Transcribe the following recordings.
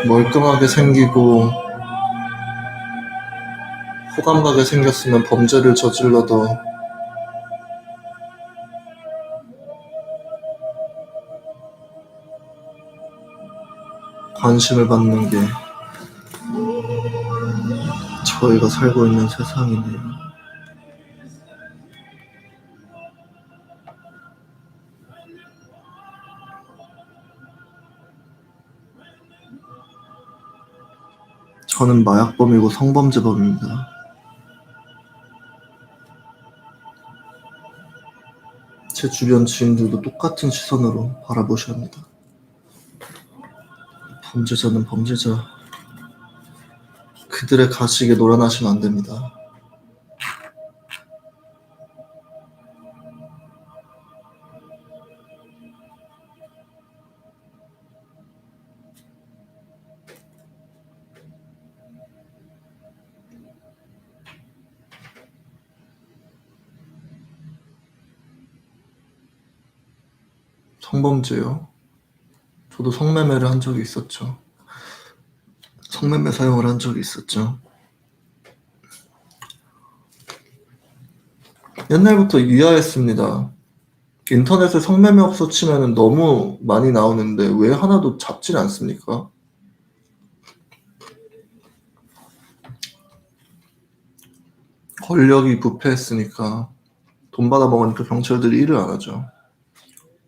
멀끔하게 생기고 호감가게 생겼으면 범죄를 저질러도 관심을 받는 게 저희가 살고 있는 세상이네요. 저는 마약범이고 성범죄범입니다. 제 주변 지인들도 똑같은 시선으로 바라보셔야 합니다. 범죄자는 범죄자. 그들의 가식에 놀아나시면 안 됩니다. 성범죄요? 저도 성매매를 한 적이 있었죠. 성매매 사용을 한 적이 있었죠. 옛날부터 유야했습니다. 인터넷에 성매매업소 치면은 너무 많이 나오는데 왜 하나도 잡질 않습니까? 권력이 부패했으니까 돈 받아 먹으니까 경찰들이 일을 안 하죠.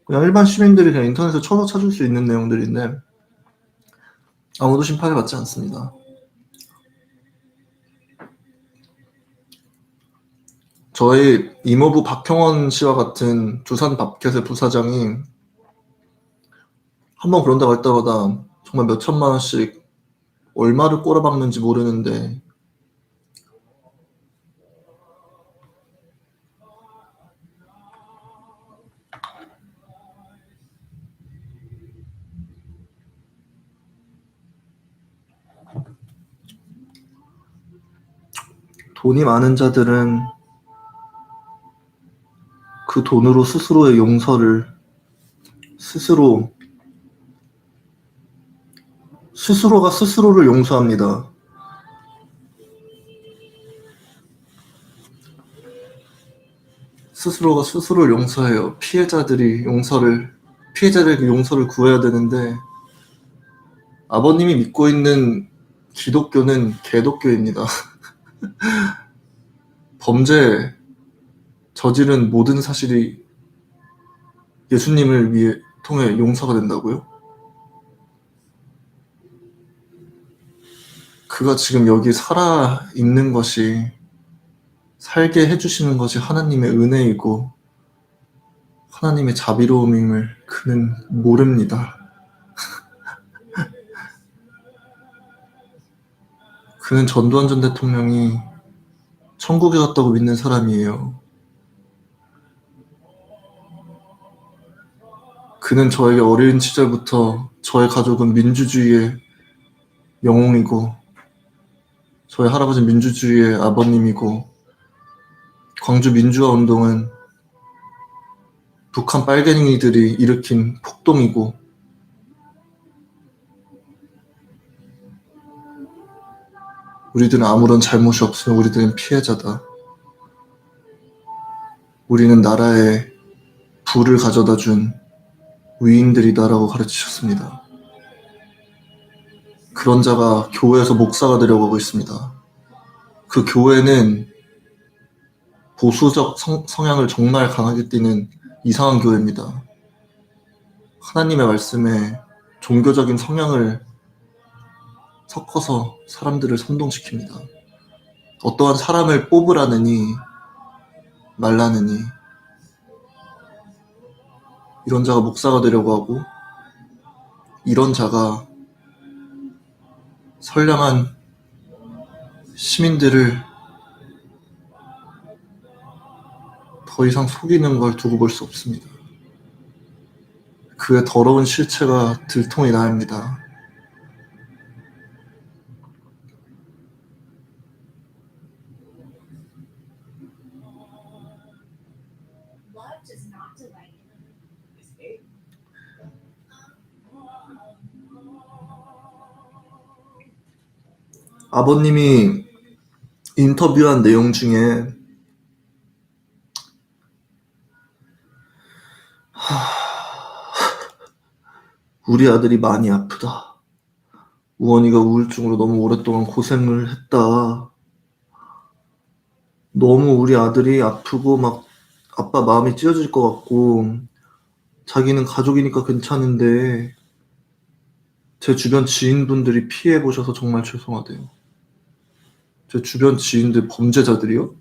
그냥 일반 시민들이 그냥 인터넷에 쳐서 찾을 수 있는 내용들인데 아무도 심판을 받지 않습니다. 저희 이모부 박형원 씨와 같은 두산 밥켓의 부사장이 한번 그런 데 갈 때마다 정말 몇 천만 원씩 얼마를 꼬라박는지 모르는데 돈이 많은 자들은 그 돈으로 스스로의 용서를 스스로가 스스로를 용서합니다. 스스로가 스스로를 용서해요. 피해자들에게 용서를 구해야 되는데 아버님이 믿고 있는 기독교는 개독교입니다. 범죄 저지른 모든 사실이 예수님을 통해 용서가 된다고요? 그가 지금 여기 살아 있는 것이 살게 해주시는 것이 하나님의 은혜이고 하나님의 자비로움임을 그는 모릅니다. 그는 전두환 전 대통령이 천국에 갔다고 믿는 사람이에요. 그는 저에게 어린 시절부터 저의 가족은 민주주의의 영웅이고 저희 할아버지는 민주주의의 아버님이고 광주 민주화 운동은 북한 빨갱이들이 일으킨 폭동이고 우리들은 아무런 잘못이 없으면 우리들은 피해자다. 우리는 나라에 부를 가져다 준 위인들이다라고 가르치셨습니다. 그런 자가 교회에서 목사가 되려고 하고 있습니다. 그 교회는 보수적 성향을 정말 강하게 띠는 이상한 교회입니다. 하나님의 말씀에 종교적인 성향을 섞어서 사람들을 선동시킵니다. 어떠한 사람을 뽑으라느니 말라느니 이런 자가 목사가 되려고 하고 이런 자가 선량한 시민들을 더 이상 속이는 걸 두고 볼 수 없습니다. 그의 더러운 실체가 들통이 나야 합니다. 아버님이 인터뷰한 내용 중에 우리 아들이 많이 아프다. 우원이가 우울증으로 너무 오랫동안 고생을 했다. 너무 우리 아들이 아프고 막 아빠 마음이 찢어질 것 같고 자기는 가족이니까 괜찮은데 제 주변 지인분들이 피해 보셔서 정말 죄송하대요. 제 주변 지인들 범죄자들이요?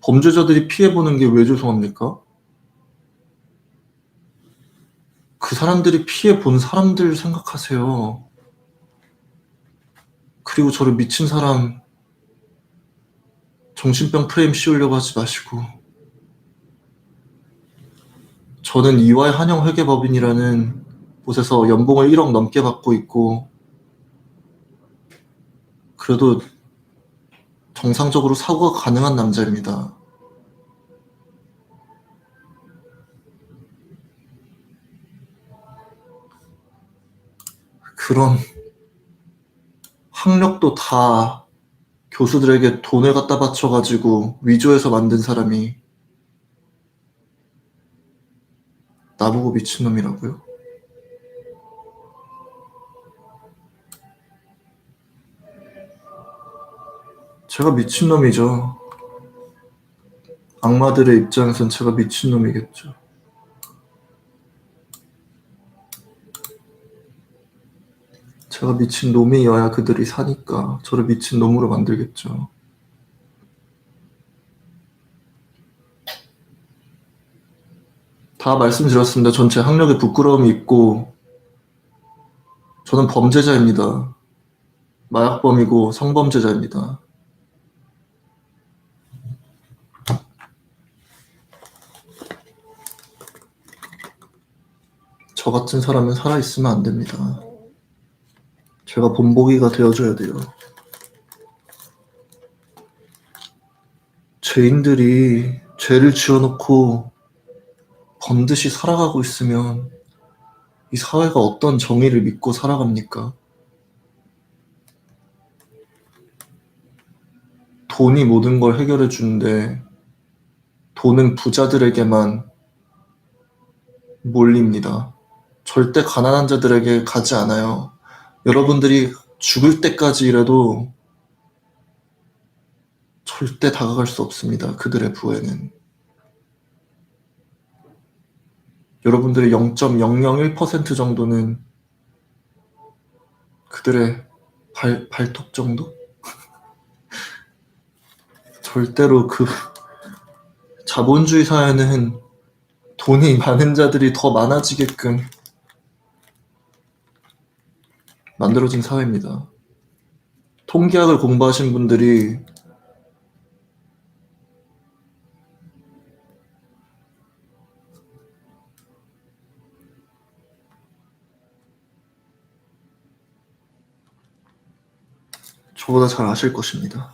범죄자들이 피해 보는 게 왜 죄송합니까? 그 사람들이 피해 본 사람들 생각하세요. 그리고 저를 미친 사람 정신병 프레임 씌우려고 하지 마시고. 저는 이화의 한영회계법인이라는 곳에서 연봉을 1억 넘게 받고 있고 그래도 정상적으로 사고가 가능한 남자입니다. 그런 학력도 다 교수들에게 돈을 갖다 바쳐가지고 위조해서 만든 사람이 나보고 미친놈이라고요? 제가 미친놈이죠. 악마들의 입장에선 제가 미친놈이겠죠. 제가 미친 놈이어야 그들이 사니까 저를 미친 놈으로 만들겠죠. 다 말씀드렸습니다. 전 제 학력에 부끄러움이 있고 저는 범죄자입니다. 마약범이고 성범죄자입니다. 저 같은 사람은 살아있으면 안 됩니다. 제가 본보기가 되어줘야 돼요. 죄인들이 죄를 지어놓고 번듯이 살아가고 있으면 이 사회가 어떤 정의를 믿고 살아갑니까? 돈이 모든 걸 해결해 주는데 돈은 부자들에게만 몰립니다. 절대 가난한 자들에게 가지 않아요. 여러분들이 죽을 때까지 일해도 절대 다가갈 수 없습니다. 그들의 부에는. 여러분들의 0.001% 정도는 그들의 발톱 정도? 절대로 그 자본주의 사회는 돈이 많은 자들이 더 많아지게끔 만들어진 사회입니다. 통계학을 공부하신 분들이 저보다 잘 아실 것입니다.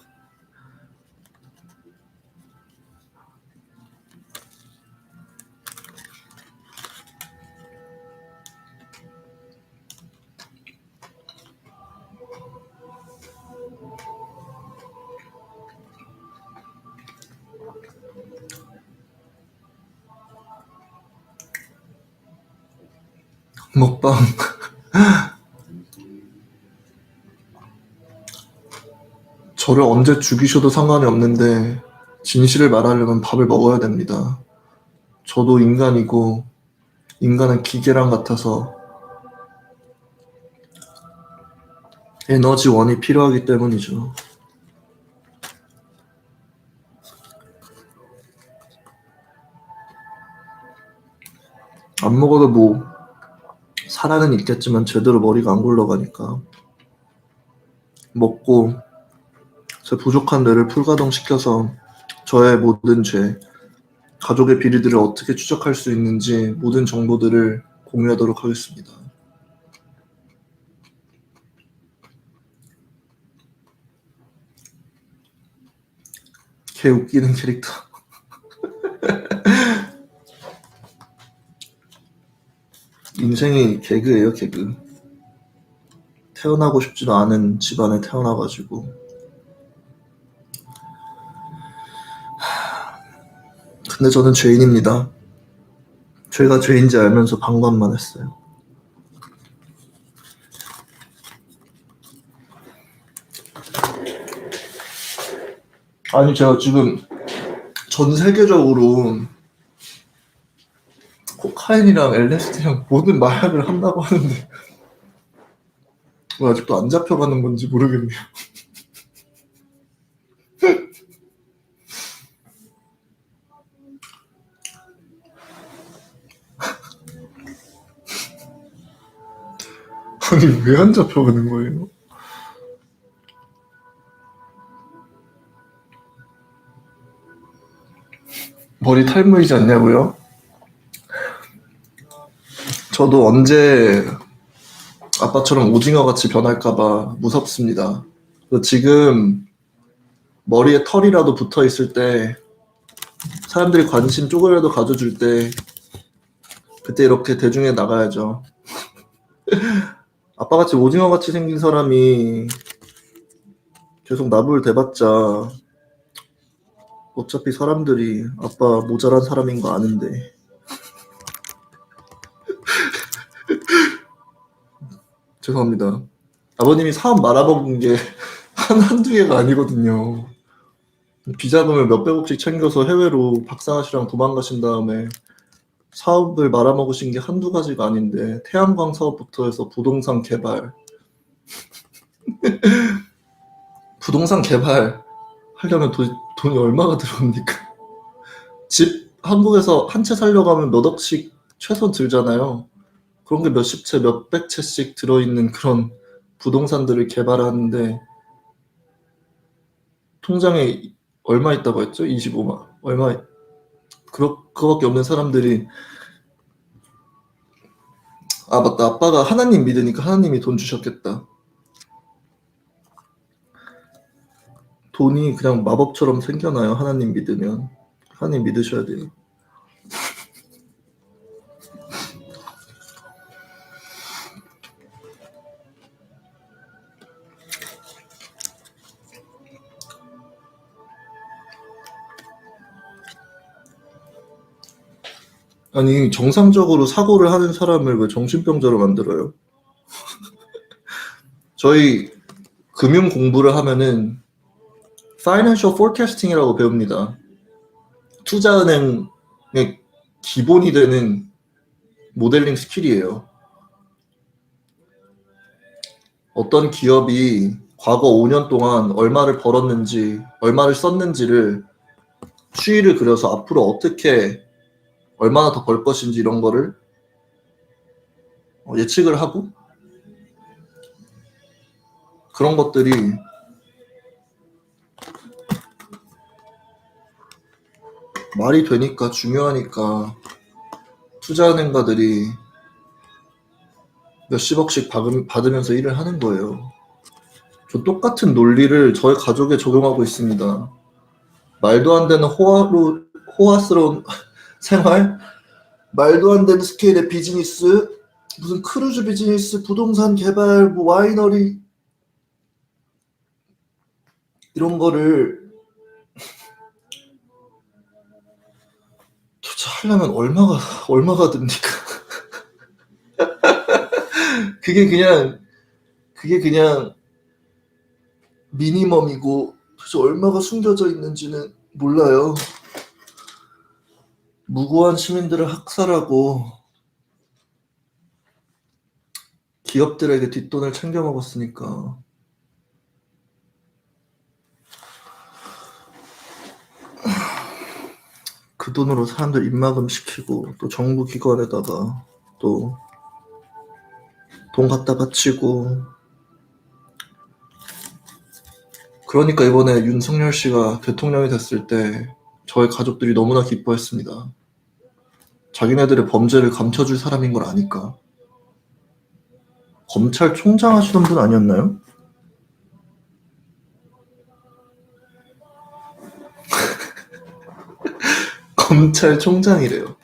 먹방 저를 언제 죽이셔도 상관이 없는데 진실을 말하려면 밥을 먹어야 됩니다. 저도 인간이고 인간은 기계랑 같아서 에너지원이 필요하기 때문이죠. 안 먹어도 뭐 살아는 있겠지만 제대로 머리가 안 굴러가니까 먹고 제 부족한 뇌를 풀가동시켜서 저의 모든 죄, 가족의 비리들을 어떻게 추적할 수 있는지 모든 정보들을 공유하도록 하겠습니다. 개 웃기는 캐릭터. 인생이 개그예요, 개그. 태어나고 싶지도 않은 집안에 태어나가지고. 근데 저는 죄인입니다. 죄가 죄인지 알면서 방관만 했어요. 아니 제가 지금 전 세계적으로 코카인이랑 LSD랑 모든 마약을 한다고 하는데 왜 아직도 안 잡혀가는 건지 모르겠네요. 아니 왜 안 잡혀가는 거예요? 머리 탈모이지 않냐고요? 저도 언제 아빠처럼 오징어같이 변할까봐 무섭습니다. 지금 머리에 털이라도 붙어 있을 때 사람들이 관심 조금이라도 가져줄 때 그때 이렇게 대중에 나가야죠. 아빠같이 오징어같이 생긴 사람이 계속 나불 대봤자 어차피 사람들이 아빠 모자란 사람인 거 아는데. 죄송합니다. 아버님이 사업 말아먹은 게 한두 개가 아니거든요. 비자금을 몇백억씩 챙겨서 해외로 박상아씨랑 도망가신 다음에 사업을 말아먹으신 게 한두 가지가 아닌데 태양광 사업부터 해서 부동산 개발 부동산 개발 하려면 돈이 얼마가 들어옵니까? 집 한국에서 한 채 살려고 하면 몇 억씩 최소 들잖아요. 그런 게 몇십 채, 몇백 채씩 들어있는 그런 부동산들을 개발하는데 통장에 얼마 있다고 했죠? 25만 얼마 그거밖에 없는 사람들이. 아 맞다, 아빠가 하나님 믿으니까 하나님이 돈 주셨겠다. 돈이 그냥 마법처럼 생겨나요. 하나님 믿으면. 하나님 믿으셔야 돼요. 아니 정상적으로 사고를 하는 사람을 왜 정신병자로 만들어요? 저희 금융 공부를 하면은 Financial Forecasting이라고 배웁니다. 투자은행의 기본이 되는 모델링 스킬이에요. 어떤 기업이 과거 5년 동안 얼마를 벌었는지, 얼마를 썼는지를 추이를 그려서 앞으로 어떻게 얼마나 더 벌 것인지 이런 거를 예측을 하고, 그런 것들이 말이 되니까 중요하니까 투자은행가들이 몇십억씩 받으면서 일을 하는 거예요. 저 똑같은 논리를 저희 가족에 적용하고 있습니다. 말도 안 되는 호화스러운 생활, 말도 안 되는 스케일의 비즈니스, 무슨 크루즈 비즈니스, 부동산 개발, 뭐 와이너리 이런 거를 투자하려면 얼마가 듭니까? 그게 그냥 미니멈이고 도대체 얼마가 숨겨져 있는지는 몰라요. 무고한 시민들을 학살하고 기업들에게 뒷돈을 챙겨 먹었으니까. 그 돈으로 사람들 입막음 시키고 또 정부 기관에다가 또 돈 갖다 바치고. 그러니까 이번에 윤석열 씨가 대통령이 됐을 때 저희 가족들이 너무나 기뻐했습니다. 자기네들의 범죄를 감춰줄 사람인 걸 아니까. 검찰총장 하시던 분 아니었나요? 검찰총장이래요.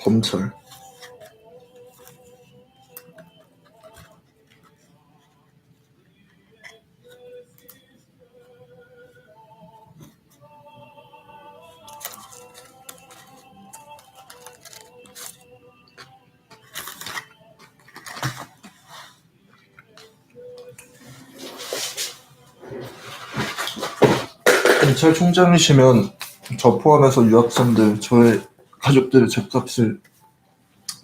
검찰. 경찰총장이시면 저 포함해서 유학생들, 저의 가족들의 죗값을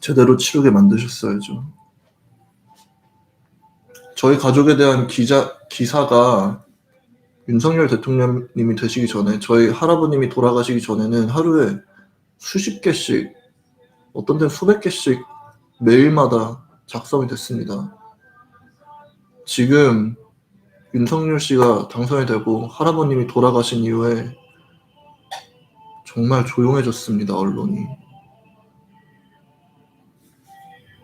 제대로 치르게 만드셨어야죠. 저희 가족에 대한 기사가 윤석열 대통령님이 되시기 전에, 저희 할아버님이 돌아가시기 전에는 하루에 수십 개씩, 어떤 데는 수백 개씩 매일마다 작성이 됐습니다. 지금 윤석열 씨가 당선이 되고 할아버님이 돌아가신 이후에 정말 조용해졌습니다, 언론이.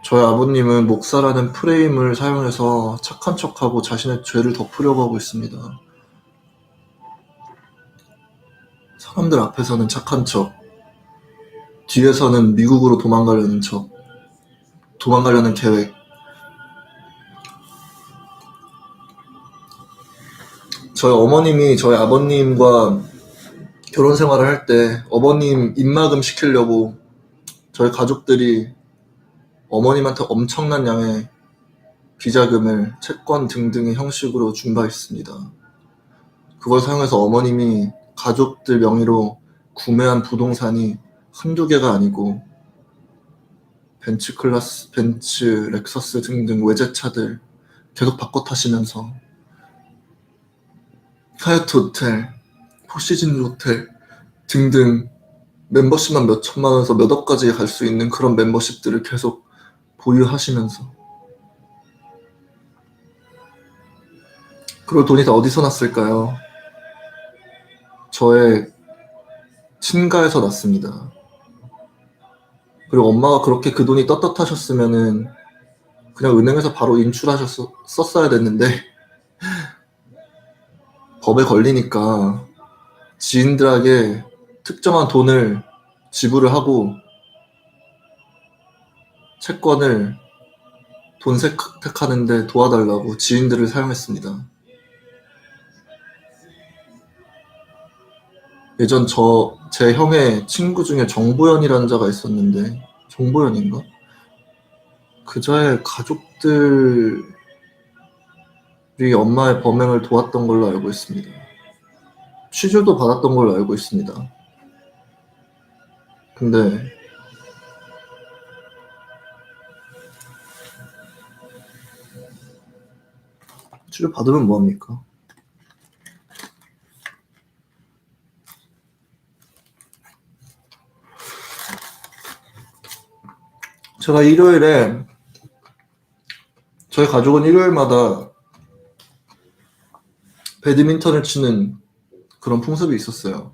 저희 아버님은 목사라는 프레임을 사용해서 착한 척하고 자신의 죄를 덮으려고 하고 있습니다. 사람들 앞에서는 착한 척, 뒤에서는 미국으로 도망가려는 척, 도망가려는 계획. 저희 어머님이 저희 아버님과 결혼 생활을 할 때 어머님 입막음 시키려고 저희 가족들이 어머님한테 엄청난 양의 비자금을 채권 등등의 형식으로 준 바 있습니다. 그걸 사용해서 어머님이 가족들 명의로 구매한 부동산이 한두 개가 아니고 벤츠, 렉서스 등등 외제차들 계속 바꿔 타시면서 하얏트 호텔, 포시즌 호텔 등등 멤버십만 몇 천만 원에서 몇 억까지 갈 수 있는 그런 멤버십들을 계속 보유하시면서, 그걸 돈이 다 어디서 났을까요? 저의 친가에서 났습니다. 그리고 엄마가 그렇게 그 돈이 떳떳하셨으면은 그냥 은행에서 바로 썼어야 됐는데 법에 걸리니까 지인들에게 특정한 돈을 지불을 하고 채권을 돈 세탁하는데 도와달라고 지인들을 사용했습니다. 예전 제 형의 친구 중에 정보현이라는 자가 있었는데, 정보현인가? 그자의 가족들이 엄마의 범행을 도왔던 걸로 알고 있습니다. 취조도 받았던 걸로 알고 있습니다. 근데 취조 받으면 뭐합니까? 제가 일요일에, 저희 가족은 일요일마다 배드민턴을 치는 그런 풍습이 있었어요.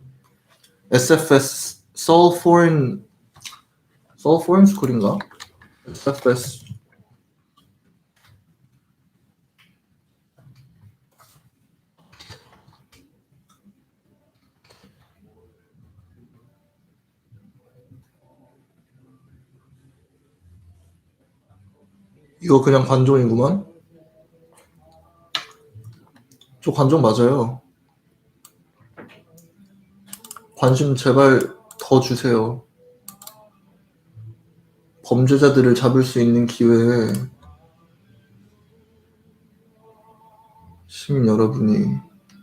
SFS, Seoul Foreign School인가? SFS. 이거 그냥 관종이구만? 저 관종 맞아요. 관심 제발 더 주세요. 범죄자들을 잡을 수 있는 기회에 시민 여러분이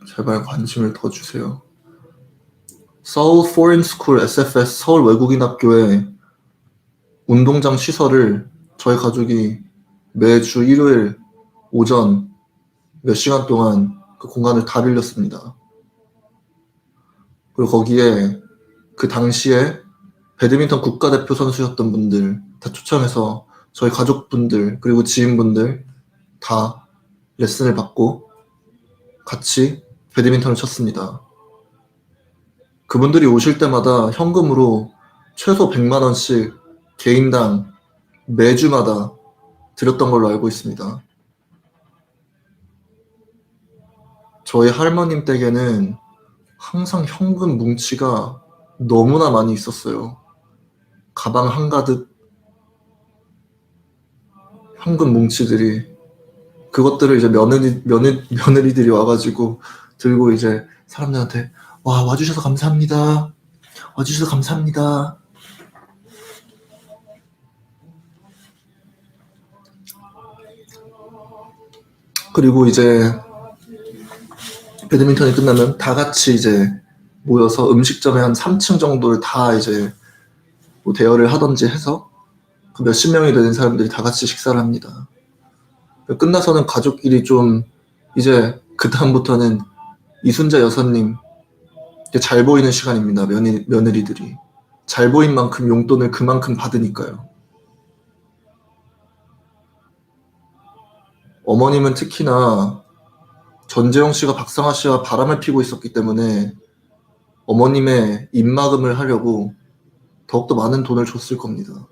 제발 관심을 더 주세요. Seoul Foreign School SFS 서울 외국인 학교의 운동장 시설을 저희 가족이 매주 일요일 오전 몇 시간 동안 그 공간을 다 빌렸습니다. 그리고 거기에 그 당시에 배드민턴 국가대표 선수였던 분들 다 초청해서 저희 가족분들 그리고 지인분들 다 레슨을 받고 같이 배드민턴을 쳤습니다. 그분들이 오실 때마다 현금으로 최소 100만 원씩 개인당 매주마다 드렸던 걸로 알고 있습니다. 저희 할머님 댁에는 항상 현금 뭉치가 너무나 많이 있었어요. 가방 한가득 현금 뭉치들이. 그것들을 이제 며느리들이 와가지고 들고 이제 사람들한테 와주셔서 감사합니다. 와주셔서 감사합니다. 그리고 이제 배드민턴이 끝나면 다 같이 이제 모여서 음식점에 한 3층 정도를 다 이제 뭐 대여를 하던지 해서 그 몇십 명이 되는 사람들이 다 같이 식사를 합니다. 끝나서는 가족끼리 좀 이제 그 다음부터는 이순자 여사님 잘 보이는 시간입니다. 며느리들이 잘 보인 만큼 용돈을 그만큼 받으니까요. 어머님은 특히나 전재용 씨가 박상아 씨와 바람을 피고 있었기 때문에 어머님의 입막음을 하려고 더욱더 많은 돈을 줬을 겁니다.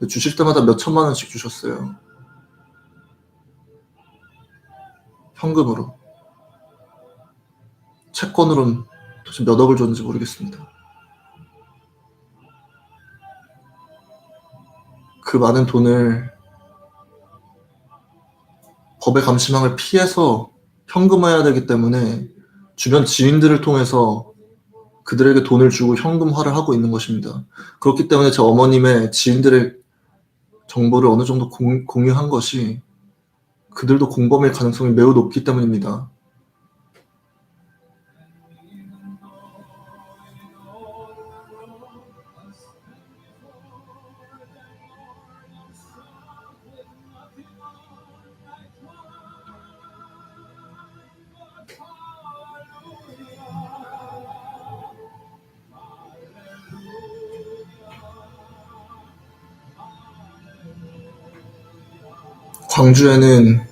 주실 때마다 몇 천만 원씩 주셨어요. 현금으로. 채권으로는 도대체 몇 억을 줬는지 모르겠습니다. 그 많은 돈을 법의 감시망을 피해서 현금화해야 되기 때문에 주변 지인들을 통해서 그들에게 돈을 주고 현금화를 하고 있는 것입니다. 그렇기 때문에 제 어머님의 지인들의 정보를 어느 정도 공유한 것이 그들도 공범일 가능성이 매우 높기 때문입니다. 광주에는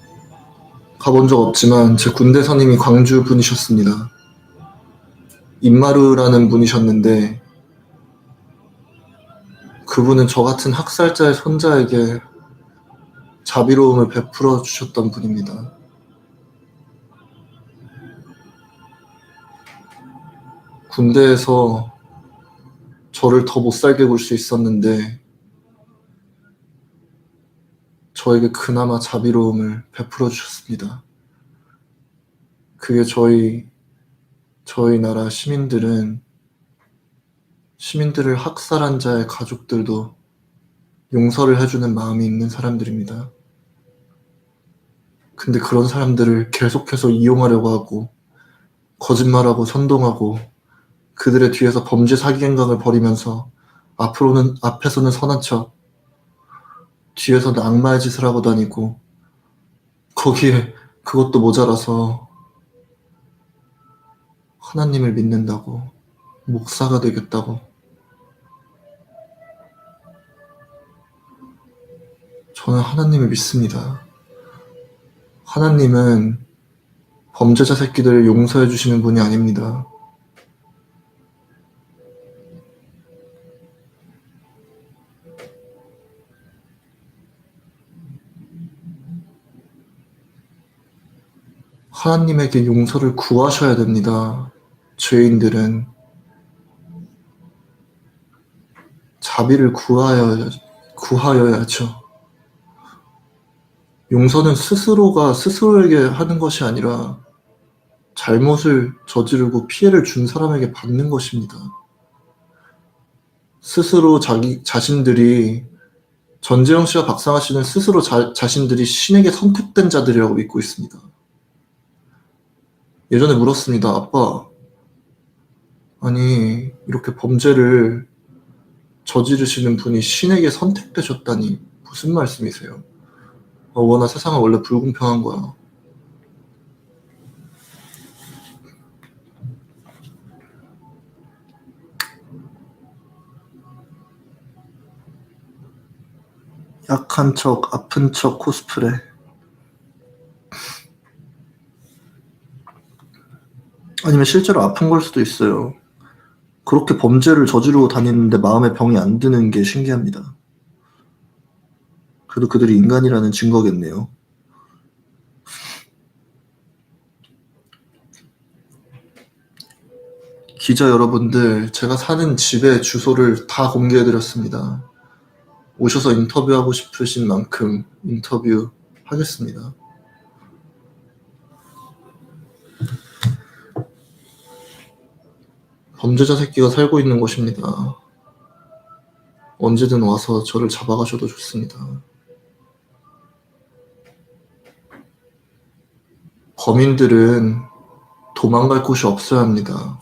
가본 적 없지만 제 군대 선임이 광주 분이셨습니다. 임마루라는 분이셨는데 그분은 저 같은 학살자의 손자에게 자비로움을 베풀어 주셨던 분입니다. 군대에서 저를 더 못살게 굴 수 있었는데 저에게 그나마 자비로움을 베풀어 주셨습니다. 그게 저희 나라 시민들을 학살한 자의 가족들도 용서를 해주는 마음이 있는 사람들입니다. 근데 그런 사람들을 계속해서 이용하려고 하고 거짓말하고 선동하고 그들의 뒤에서 범죄 사기 행각을 벌이면서 앞에서는 선한 척 뒤에서는 악마의 짓을 하고 다니고 거기에 그것도 모자라서 하나님을 믿는다고 목사가 되겠다고 저는 하나님을 믿습니다. 하나님은 범죄자 새끼들을 용서해 주시는 분이 아닙니다. 하나님에게 용서를 구하셔야 됩니다. 죄인들은 자비를 구하여야죠. 용서는 스스로가 스스로에게 하는 것이 아니라 잘못을 저지르고 피해를 준 사람에게 받는 것입니다. 스스로 자신들이 전재영 씨와 박상아 씨는 스스로 자신들이 신에게 선택된 자들이라고 믿고 있습니다. 예전에 물었습니다. 아빠, 아니 이렇게 범죄를 저지르시는 분이 신에게 선택되셨다니 무슨 말씀이세요? 워낙 세상은 원래 불공평한 거야. 약한 척, 아픈 척 코스프레. 아니면 실제로 아픈 걸 수도 있어요. 그렇게 범죄를 저지르고 다니는데 마음에 병이 안 드는 게 신기합니다. 그래도 그들이 인간이라는 증거겠네요. 기자 여러분들, 제가 사는 집의 주소를 다 공개해드렸습니다. 오셔서 인터뷰하고 싶으신 만큼 인터뷰 하겠습니다. 범죄자 새끼가 살고 있는 곳입니다. 언제든 와서 저를 잡아가셔도 좋습니다. 범인들은 도망갈 곳이 없어야 합니다.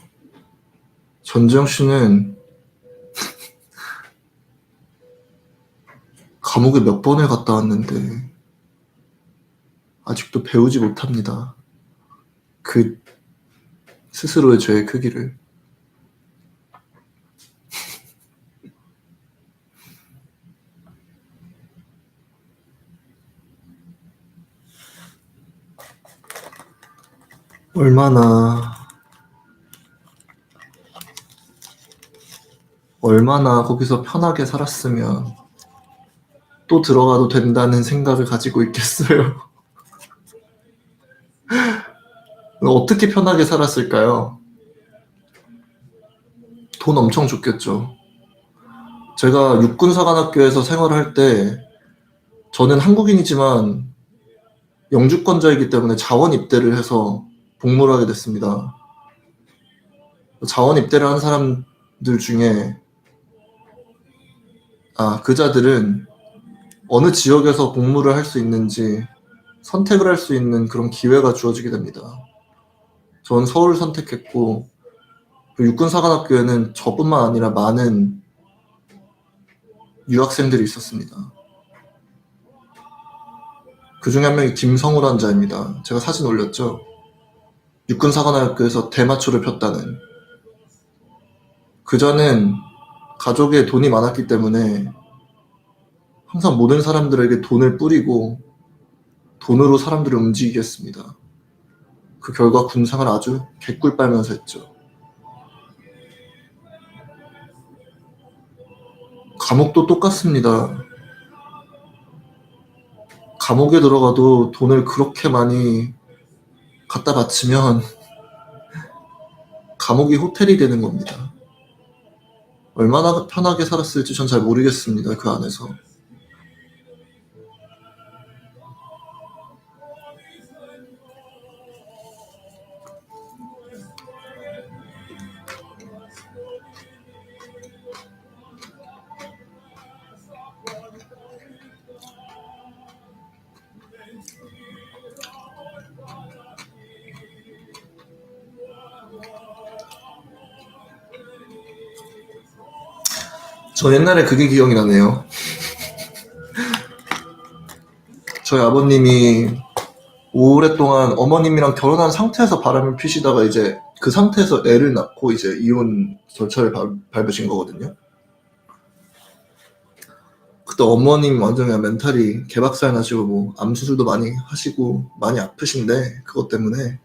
전지영 씨는 감옥에 몇 번을 갔다 왔는데 아직도 배우지 못합니다. 그 스스로의 죄의 크기를. 얼마나 거기서 편하게 살았으면 또 들어가도 된다는 생각을 가지고 있겠어요. 어떻게 편하게 살았을까요? 돈 엄청 줬겠죠. 제가 육군사관학교에서 생활을 할 때 저는 한국인이지만 영주권자이기 때문에 자원 입대를 해서 복무를 하게 됐습니다. 자원 입대를 한 사람들 중에 그자들은 어느 지역에서 복무를 할 수 있는지 선택을 할 수 있는 그런 기회가 주어지게 됩니다. 전 서울을 선택했고 그 육군사관학교에는 저뿐만 아니라 많은 유학생들이 있었습니다. 그 중에 한 명이 김성우라는 자입니다. 제가 사진 올렸죠. 육군사관학교에서 대마초를 폈다는. 그자는 가족에 돈이 많았기 때문에 항상 모든 사람들에게 돈을 뿌리고 돈으로 사람들을 움직이게 했습니다. 그 결과 군생활 아주 개꿀 빨면서 했죠. 감옥도 똑같습니다. 감옥에 들어가도 돈을 그렇게 많이 갖다 바치면 감옥이 호텔이 되는 겁니다. 얼마나 편하게 살았을지 전 잘 모르겠습니다. 그 안에서. 저 옛날에 그게 기억이 나네요. 저희 아버님이 오랫동안 어머님이랑 결혼한 상태에서 바람을 피시다가 이제 그 상태에서 애를 낳고 이제 이혼 절차를 밟으신 거거든요. 그때 어머님 완전 그냥 멘탈이 개박살 나시고 뭐 암 수술도 많이 하시고 많이 아프신데 그것 때문에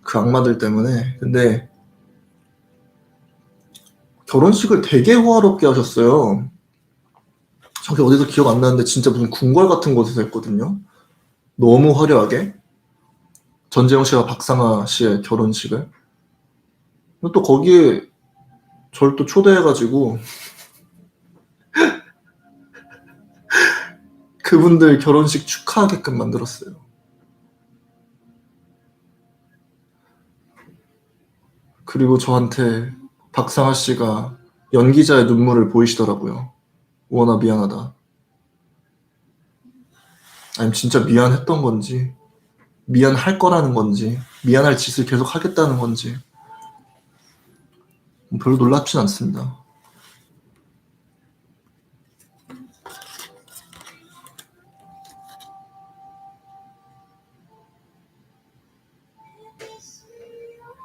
그 악마들 때문에. 근데 결혼식을 되게 호화롭게 하셨어요. 저기 어디서 기억 안 나는데 진짜 무슨 궁궐 같은 곳에서 했거든요. 너무 화려하게. 전재영 씨와 박상아 씨의 결혼식을. 또 거기에 저를 또 초대해가지고 그분들 결혼식 축하하게끔 만들었어요. 그리고 저한테 박상아 씨가 연기자의 눈물을 보이시더라고요. 우원아 미안하다. 아니면 진짜 미안했던 건지 미안할 거라는 건지 미안할 짓을 계속 하겠다는 건지 별로 놀랍진 않습니다.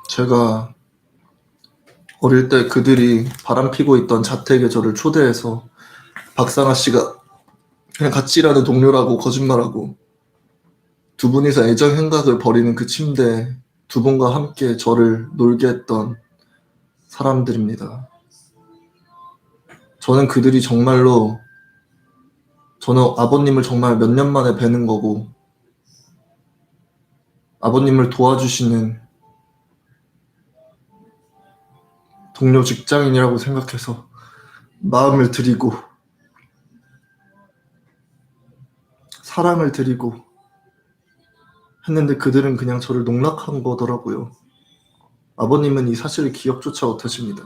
제가 어릴 때 그들이 바람피고 있던 자택에 저를 초대해서 박상아 씨가 그냥 같이 일하는 동료라고 거짓말하고 두 분이서 애정 행각을 벌이는 그 침대에 두 분과 함께 저를 놀게 했던 사람들입니다. 저는 그들이 정말로 저는 아버님을 정말 몇 년 만에 뵈는 거고 아버님을 도와주시는 동료 직장인이라고 생각해서 마음을 드리고 사랑을 드리고 했는데 그들은 그냥 저를 농락한 거더라고요. 아버님은 이 사실을 기억조차 못하십니다.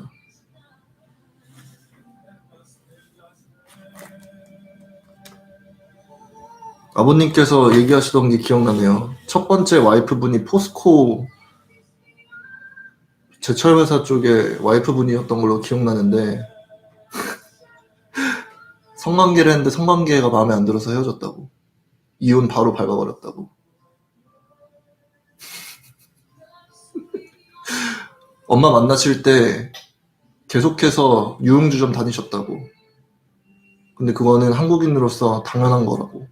아버님께서 얘기하시던 게 기억나네요. 첫 번째 와이프분이 포스코 제철 회사 쪽에 와이프분이었던 걸로 기억나는데 성관계를 했는데 성관계가 마음에 안 들어서 헤어졌다고. 이혼 바로 밟아버렸다고. 엄마 만나실 때 계속해서 유흥주점 다니셨다고. 근데 그거는 한국인으로서 당연한 거라고.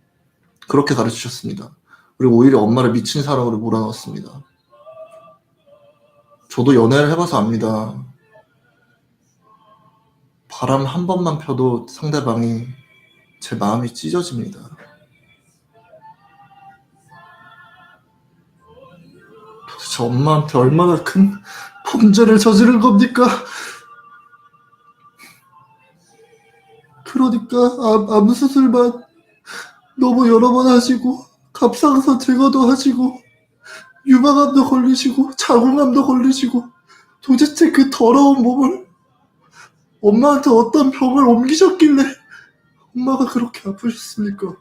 그렇게 가르치셨습니다. 그리고 오히려 엄마를 미친 사람으로 몰아넣었습니다. 저도 연애를 해봐서 압니다. 바람 한 번만 펴도 상대방이 제 마음이 찢어집니다. 도대체 엄마한테 얼마나 큰 범죄를 저지른 겁니까? 그러니까 암 수술만 너무 여러 번 하시고 갑상선 제거도 하시고 유방암도 걸리시고 자궁암도 걸리시고 도대체 그 더러운 몸을 엄마한테 어떤 병을 옮기셨길래 엄마가 그렇게 아프셨습니까?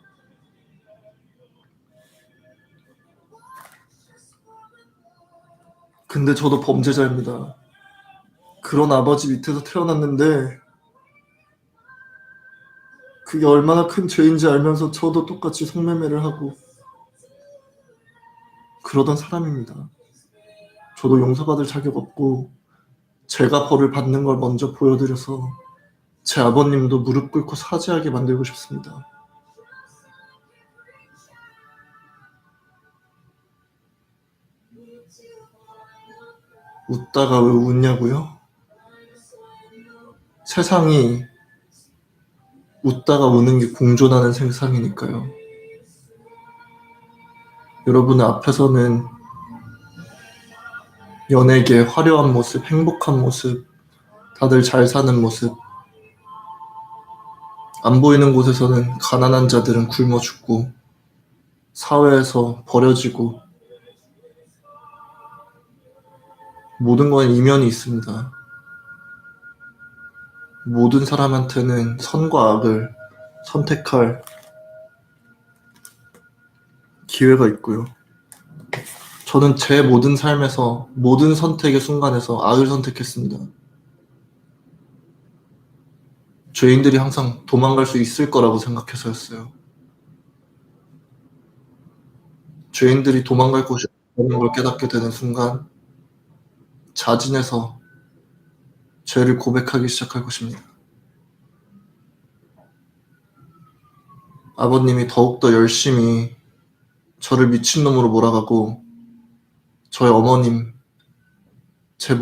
근데 저도 범죄자입니다. 그런 아버지 밑에서 태어났는데 그게 얼마나 큰 죄인지 알면서 저도 똑같이 성매매를 하고 그러던 사람입니다. 저도 용서받을 자격 없고 제가 벌을 받는 걸 먼저 보여드려서 제 아버님도 무릎 꿇고 사죄하게 만들고 싶습니다. 웃다가 왜 웃냐고요? 세상이 웃다가 우는 게 공존하는 세상이니까요. 여러분의 앞에서는 연예계 화려한 모습, 행복한 모습, 다들 잘 사는 모습, 안 보이는 곳에서는 가난한 자들은 굶어 죽고 사회에서 버려지고 모든 건 이면이 있습니다. 모든 사람한테는 선과 악을 선택할 기회가 있고요. 저는 제 모든 삶에서 모든 선택의 순간에서 악을 선택했습니다. 죄인들이 항상 도망갈 수 있을 거라고 생각해서였어요. 죄인들이 도망갈 곳이 없는 걸 깨닫게 되는 순간 자진해서 죄를 고백하기 시작할 것입니다. 아버님이 더욱더 열심히 저를 미친놈으로 몰아가고 저의 어머님, 제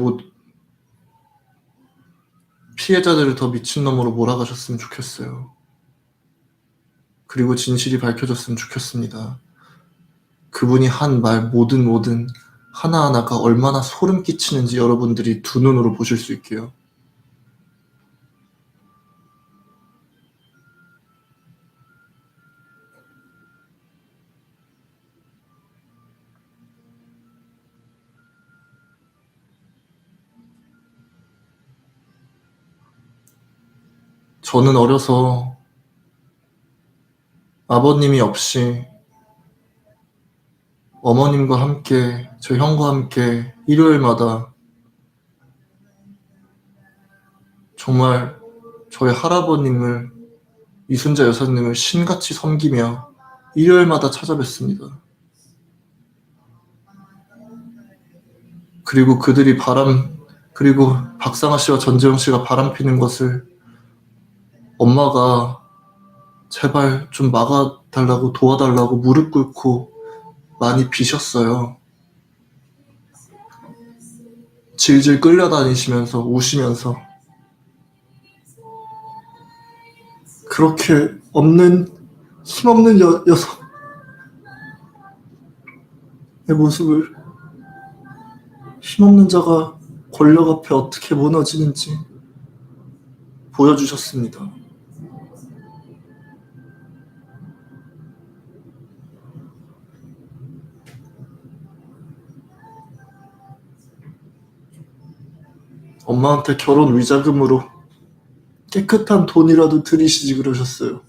피해자들을 더 미친놈으로 몰아가셨으면 좋겠어요. 그리고 진실이 밝혀졌으면 좋겠습니다. 그분이 한 말 뭐든 하나하나가 얼마나 소름 끼치는지 여러분들이 두 눈으로 보실 수 있게요. 저는 어려서 아버님이 없이 어머님과 함께, 저 형과 함께 일요일마다 정말 저희 할아버님을, 이순자 여사님을 신같이 섬기며 일요일마다 찾아뵀습니다. 그리고 그리고 박상아 씨와 전재영 씨가 바람 피는 것을 엄마가 제발 좀 막아달라고 도와달라고 무릎 꿇고 많이 비셨어요. 질질 끌려다니시면서 우시면서 그렇게 힘없는 여성의 모습을 힘없는 자가 권력 앞에 어떻게 무너지는지 보여주셨습니다. 엄마한테 결혼 위자금으로 깨끗한 돈이라도 드리시지 그러셨어요.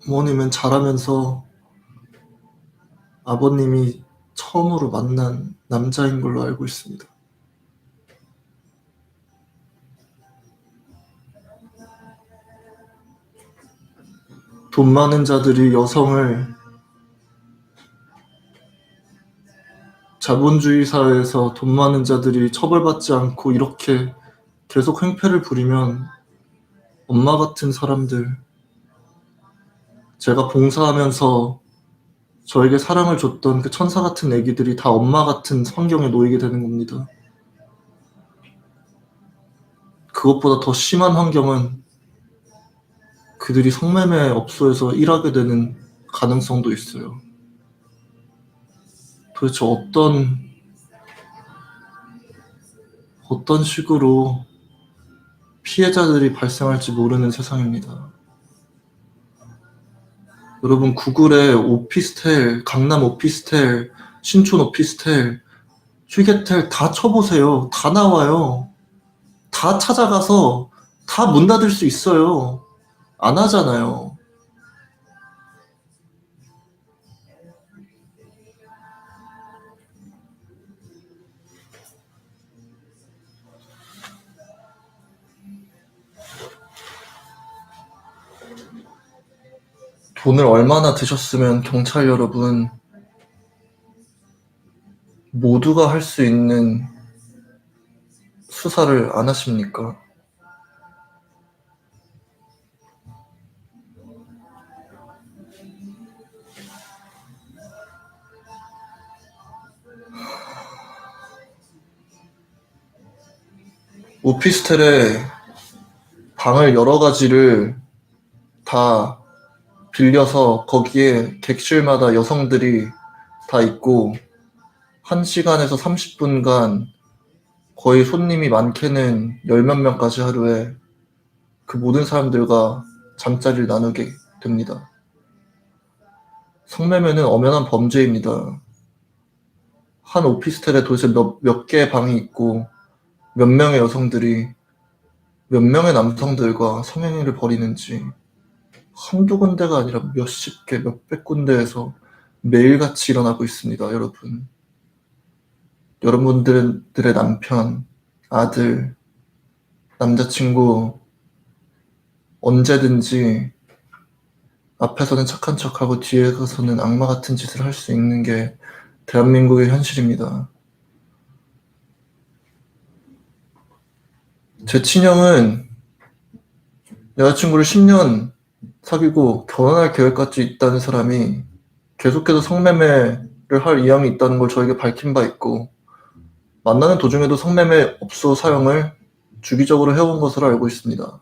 어머님은 자라면서 아버님이 처음으로 만난 남자인 걸로 알고 있습니다. 돈 많은 자들이 여성을 자본주의 사회에서 돈 많은 자들이 처벌받지 않고 이렇게 계속 행패를 부리면 엄마 같은 사람들, 제가 봉사하면서 저에게 사랑을 줬던 그 천사 같은 애기들이 다 엄마 같은 환경에 놓이게 되는 겁니다. 그것보다 더 심한 환경은 그들이 성매매 업소에서 일하게 되는 가능성도 있어요. 도대체 어떤 식으로 피해자들이 발생할지 모르는 세상입니다. 여러분 구글에 오피스텔, 강남 오피스텔, 신촌 오피스텔, 휴게텔 다 쳐보세요. 다 나와요. 다 찾아가서 다 문 닫을 수 있어요. 안 하잖아요. 돈을 얼마나 드셨으면 경찰 여러분 모두가 할 수 있는 수사를 안 하십니까? 오피스텔에 방을 여러 가지를 다 빌려서 거기에 객실마다 여성들이 다 있고 1시간에서 30분간 거의 손님이 많게는 10몇 명까지 하루에 그 모든 사람들과 잠자리를 나누게 됩니다. 성매매는 엄연한 범죄입니다. 한 오피스텔에 도대체 몇 개의 방이 있고 몇 명의 여성들이 몇 명의 남성들과 성행위를 벌이는지 한두 군데가 아니라 몇십 개, 몇백 군데에서 매일같이 일어나고 있습니다, 여러분. 여러분들의 남편, 아들, 남자친구 언제든지 앞에서는 착한 척하고 뒤에 가서는 악마 같은 짓을 할 수 있는 게 대한민국의 현실입니다. 제 친형은 여자친구를 10년 사귀고 결혼할 계획까지 있다는 사람이 계속해서 성매매를 할 의향이 있다는 걸 저에게 밝힌 바 있고 만나는 도중에도 성매매 업소 사용을 주기적으로 해온 것으로 알고 있습니다.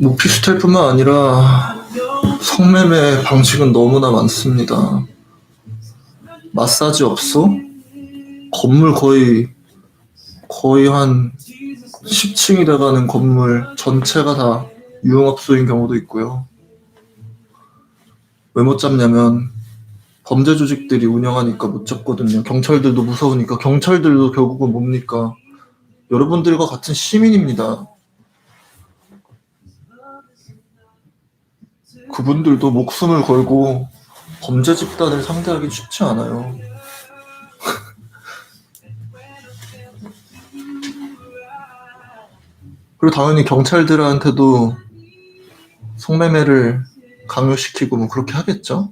오피스텔뿐만 아니라 성매매 방식은 너무나 많습니다. 마사지 업소? 건물 거의 한 10층이 돼가는 건물 전체가 다 유흥업소인 경우도 있고요. 왜 못 잡냐면 범죄 조직들이 운영하니까 못 잡거든요. 경찰들도 무서우니까. 경찰들도 결국은 뭡니까? 여러분들과 같은 시민입니다. 그분들도 목숨을 걸고 범죄 집단을 상대하기 쉽지 않아요. 그리고 당연히 경찰들한테도 성매매를 강요시키고 뭐 그렇게 하겠죠?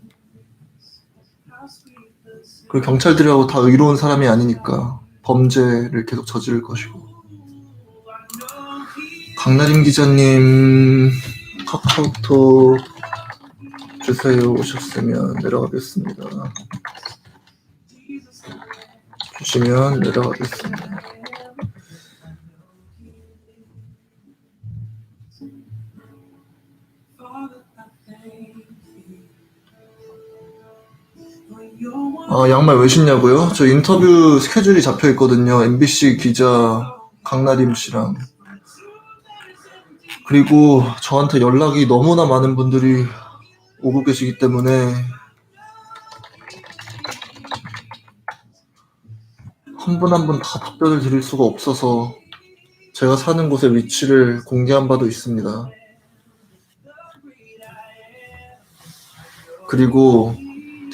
그리고 경찰들하고 다 의로운 사람이 아니니까 범죄를 계속 저지를 것이고. 강나림 기자님 카카오톡 주세요. 오셨으면 내려가겠습니다. 주시면 내려가겠습니다. 양말 왜 신냐고요? 저 인터뷰 스케줄이 잡혀 있거든요. MBC 기자 강나림 씨랑. 그리고 저한테 연락이 너무나 많은 분들이 오고 계시기 때문에 한 분 한 분 다 답변을 드릴 수가 없어서 제가 사는 곳의 위치를 공개한 바도 있습니다. 그리고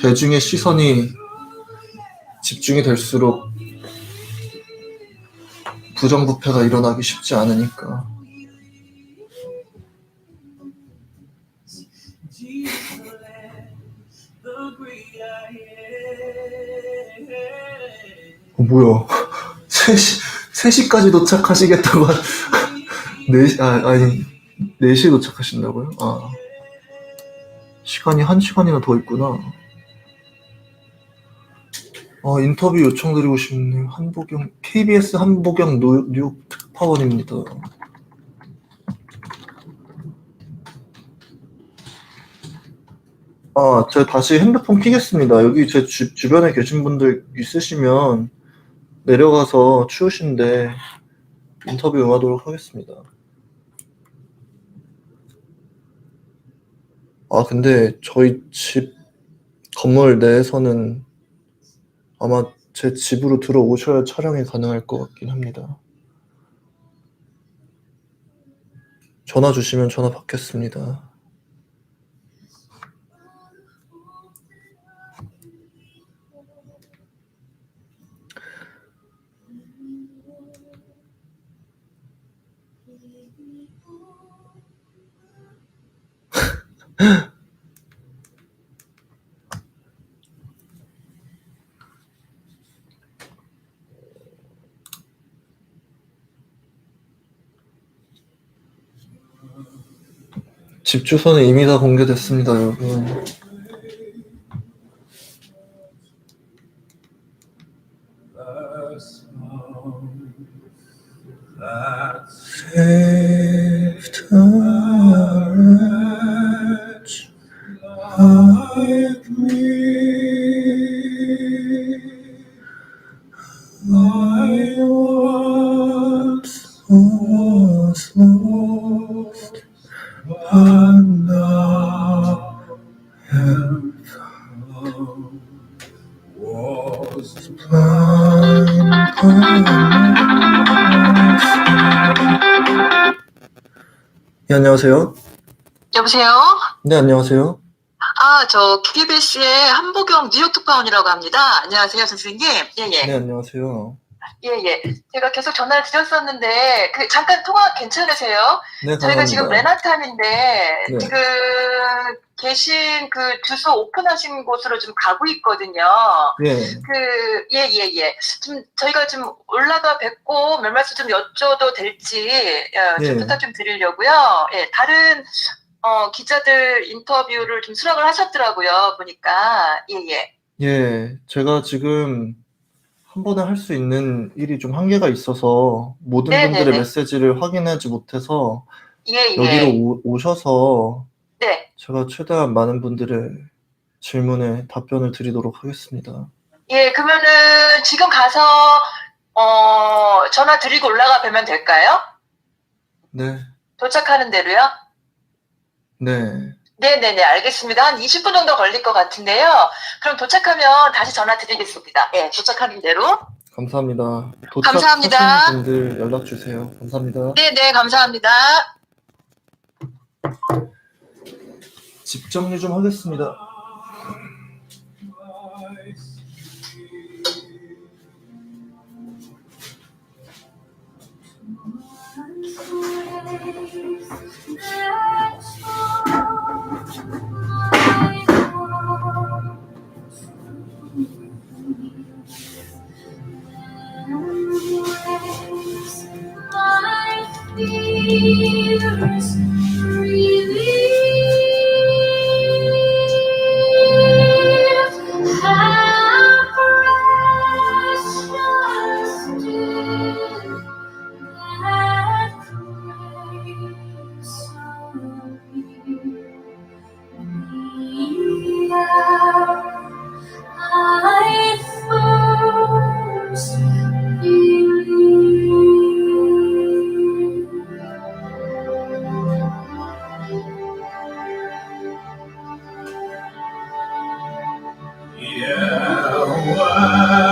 대중의 시선이 집중이 될수록 부정부패가 일어나기 쉽지 않으니까. 뭐야? 3시까지 도착하시겠다고 4시, 아니 4시에 도착하신다고요? 시간이 1시간이나 더 있구나. 인터뷰 요청드리고 싶네요. KBS 한보경 뉴욕 특파원입니다. 제가 다시 핸드폰 켜겠습니다. 여기 제 주변에 계신 분들 있으시면 내려가서 추우신데 인터뷰 응하도록 하겠습니다. 근데 저희 집 건물 내에서는 아마 제 집으로 들어오셔야 촬영이 가능할 것 같긴 합니다. 전화 주시면 전화 받겠습니다. 집 주소는 이미 다 공개됐습니다, 여러분. 네, 안녕하세요. 여보세요? 네, 안녕하세요. 저 KBS의 한보경 뉴욕 특파원이라고 합니다. 안녕하세요, 선생님. 네, 안녕하세요. 제가 계속 전화를 드렸었는데, 잠깐 통화 괜찮으세요? 네, 저희가 지금 가능합니다. 맨하탄인데, 네. 지금 계신 그 주소 오픈하신 곳으로 좀 가고 있거든요. 예. 좀 저희가 좀 올라가 뵙고 몇 말씀 좀 여쭤도 될지, 좀 부탁 좀 드리려고요. 다른 기자들 인터뷰를 좀 수락을 하셨더라고요, 보니까. 제가 지금 한 번에 할 수 있는 일이 좀 한계가 있어서 모든 분들의 메시지를 확인하지 못해서 여기로 오셔서 네. 제가 최대한 많은 분들의 질문에 답변을 드리도록 하겠습니다. 그러면은 지금 가서 전화 드리고 올라가 뵈면 될까요? 네. 도착하는 대로요? 네. 네네네, 알겠습니다. 한 20분 정도 걸릴 것 같은데요. 그럼 도착하면 다시 전화 드리겠습니다. 도착하는 대로. 감사합니다. 감사합니다. 도착하시는 분들 연락 주세요. 감사합니다. 네네, 감사합니다. 집 정리 좀 하겠습니다.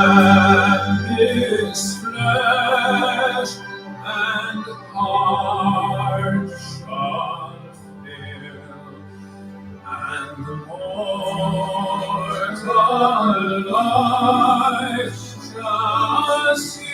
and His flesh and heart shall fail, and the mortal life shall cease.